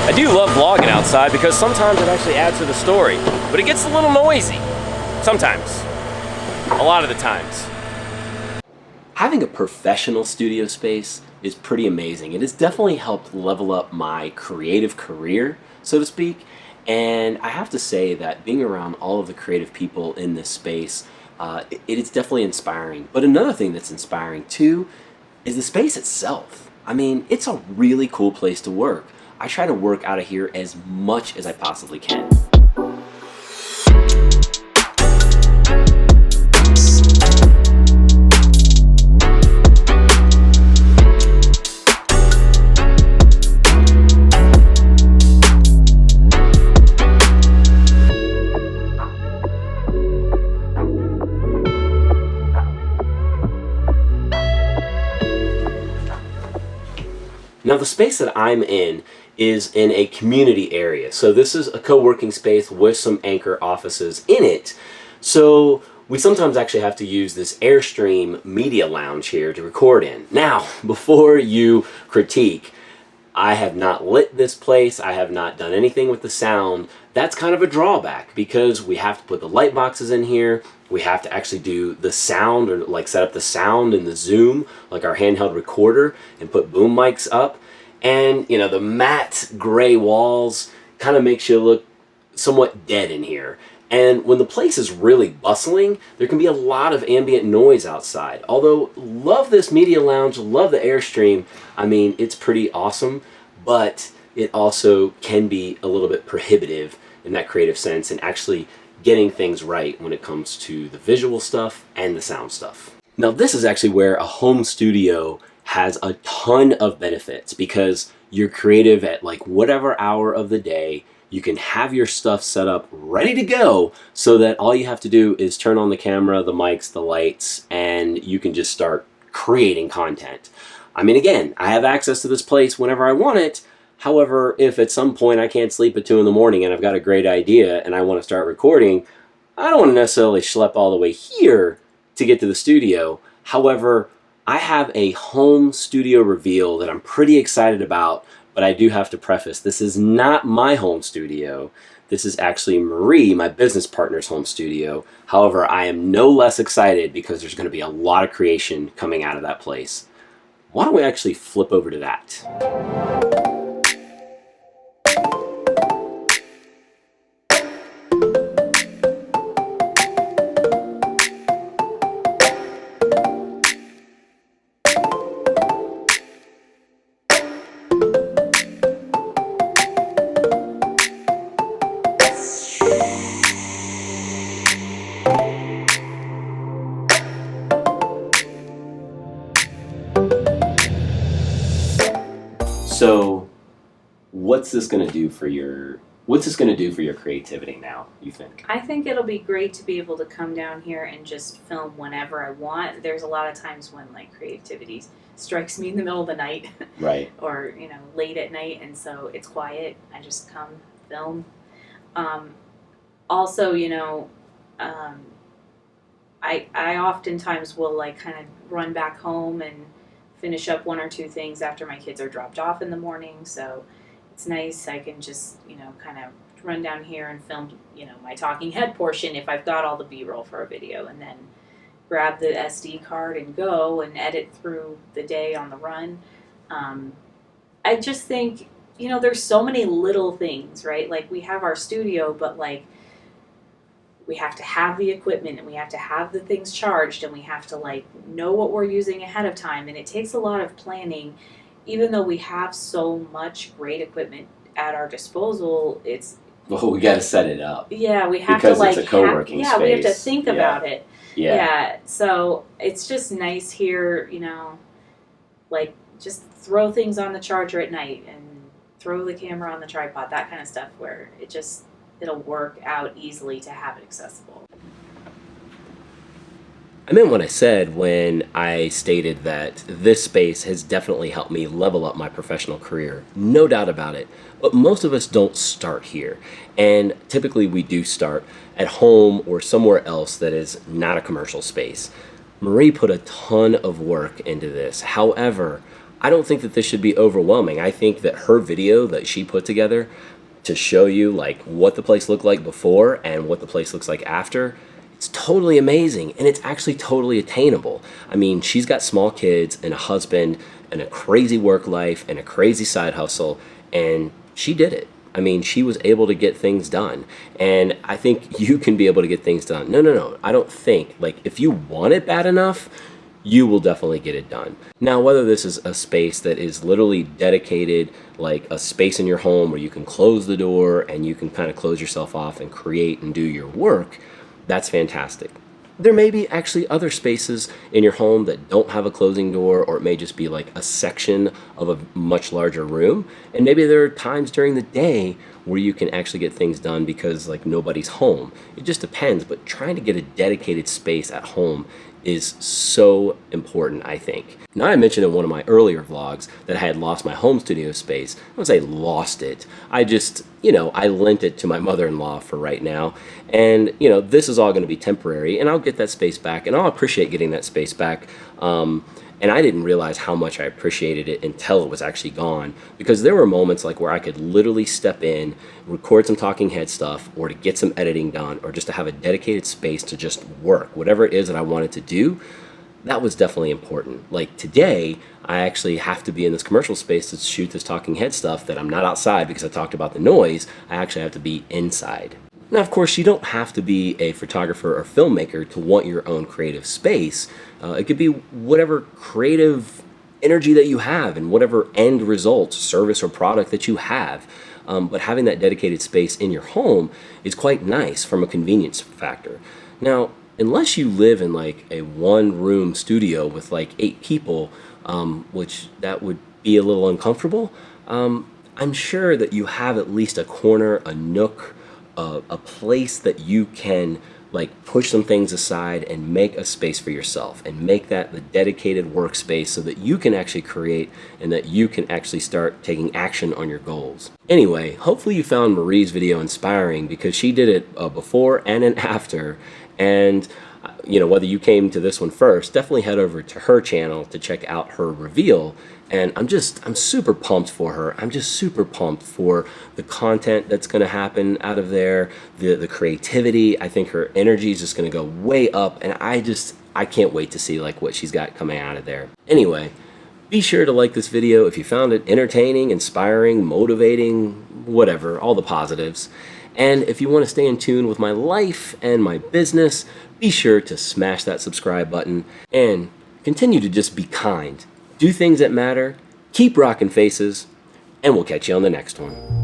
I do love vlogging outside because sometimes it actually adds to the story, but it gets a little noisy. Sometimes. A lot of the times. Having a professional studio space is pretty amazing. It has definitely helped level up my creative career, so to speak. And I have to say that being around all of the creative people in this space, it is definitely inspiring. But another thing that's inspiring too is the space itself. I mean, it's a really cool place to work. I try to work out of here as much as I possibly can. Now the space that I'm in is in a community area. So this is a co-working space with some anchor offices in it. So we sometimes actually have to use this Airstream media lounge here to record in. Now, before you critique, I have not lit this place, I have not done anything with the sound. That's kind of a drawback because we have to put the light boxes in here, we have to actually do the sound, or like set up the sound in the Zoom, like our handheld recorder, and put boom mics up. And you know, the matte gray walls kind of makes you look somewhat dead in here. And when the place is really bustling, there can be a lot of ambient noise outside. Although, love this media lounge, love the Airstream. I mean, it's pretty awesome, but it also can be a little bit prohibitive in that creative sense and actually getting things right when it comes to the visual stuff and the sound stuff. Now, this is actually where a home studio has a ton of benefits because you're creative at like whatever hour of the day. You can have your stuff set up ready to go so that all you have to do is turn on the camera, the mics, the lights, and you can just start creating content. I mean, again, I have access to this place whenever I want it. However, if at some point I can't sleep at 2 in the morning and I've got a great idea and I want to start recording, I don't want to necessarily schlep all the way here to get to the studio. However, I have a home studio reveal that I'm pretty excited about. But I do have to preface, this is not my home studio. This is actually Marie, my business partner's home studio. However, I am no less excited because there's going to be a lot of creation coming out of that place. Why don't we actually flip over to that? So, what's this going to do for your creativity now, you think? I think it'll be great to be able to come down here and just film whenever I want. There's a lot of times when like creativity strikes me in the middle of the night. Right. Or, late at night, and so it's quiet. I just come film. Also, I oftentimes will like kind of run back home and finish up 1 or 2 things after my kids are dropped off in the morning, so it's nice. I can just, kind of run down here and film, my talking head portion if I've got all the B-roll for a video, and then grab the SD card and go and edit through the day on the run. I just think, there's so many little things, right? Like, we have our studio, but like, we have to have the equipment and we have to have the things charged and we have to like know what we're using ahead of time, and it takes a lot of planning. Even though we have so much great equipment at our disposal, we got to set it up. Yeah, we have because to like it's a co-working space. we have to think about it. Yeah. So it's just nice here, like just throw things on the charger at night and throw the camera on the tripod, that kind of stuff, where it'll work out easily to have it accessible. I meant what I said when I stated that this space has definitely helped me level up my professional career. No doubt about it. But most of us don't start here. And typically we do start at home or somewhere else that is not a commercial space. Marie put a ton of work into this. However, I don't think that this should be overwhelming. I think that her video that she put together to show you like what the place looked like before and what the place looks like after, it's totally amazing, and it's actually totally attainable. I mean, she's got small kids and a husband and a crazy work life and a crazy side hustle, and she did it. I mean, she was able to get things done, and I think you can be able to get things done. No, I don't think. Like, if you want it bad enough, you will definitely get it done. Now, whether this is a space that is literally dedicated, like a space in your home where you can close the door and you can kind of close yourself off and create and do your work, that's fantastic. There may be actually other spaces in your home that don't have a closing door, or it may just be like a section of a much larger room. And maybe there are times during the day where you can actually get things done because like nobody's home. It just depends, but trying to get a dedicated space at home is so important, I think. Now, I mentioned in one of my earlier vlogs that I had lost my home studio space. I wouldn't say lost it. I just, I lent it to my mother-in-law for right now. And, this is all going to be temporary, and I'll get that space back, and I'll appreciate getting that space back. And I didn't realize how much I appreciated it until it was actually gone, because there were moments like where I could literally step in, record some talking head stuff, or to get some editing done, or just to have a dedicated space to just work, whatever it is that I wanted to do. That was definitely important. Like today, I actually have to be in this commercial space to shoot this talking head stuff that I'm not outside because I talked about the noise. I actually have to be inside. Now, of course, you don't have to be a photographer or filmmaker to want your own creative space. It could be whatever creative energy that you have and whatever end result, service, or product that you have. But having that dedicated space in your home is quite nice from a convenience factor. Now, unless you live in like a one-room studio with like 8 people, which that would be a little uncomfortable, I'm sure that you have at least a corner, a nook, a place that you can like push some things aside and make a space for yourself and make that the dedicated workspace so that you can actually create and that you can actually start taking action on your goals. Anyway, hopefully you found Marie's video inspiring, because she did it before and an after. And whether you came to this one first, definitely head over to her channel to check out her reveal. And I'm super pumped for her. I'm just super pumped for the content that's going to happen out of there, the creativity. I think her energy is just going to go way up, and I can't wait to see like what she's got coming out of there. Anyway, be sure to like this video if you found it entertaining, inspiring, motivating, whatever, all the positives. And if you want to stay in tune with my life and my business, be sure to smash that subscribe button and continue to just be kind. Do things that matter, keep rocking faces, and we'll catch you on the next one.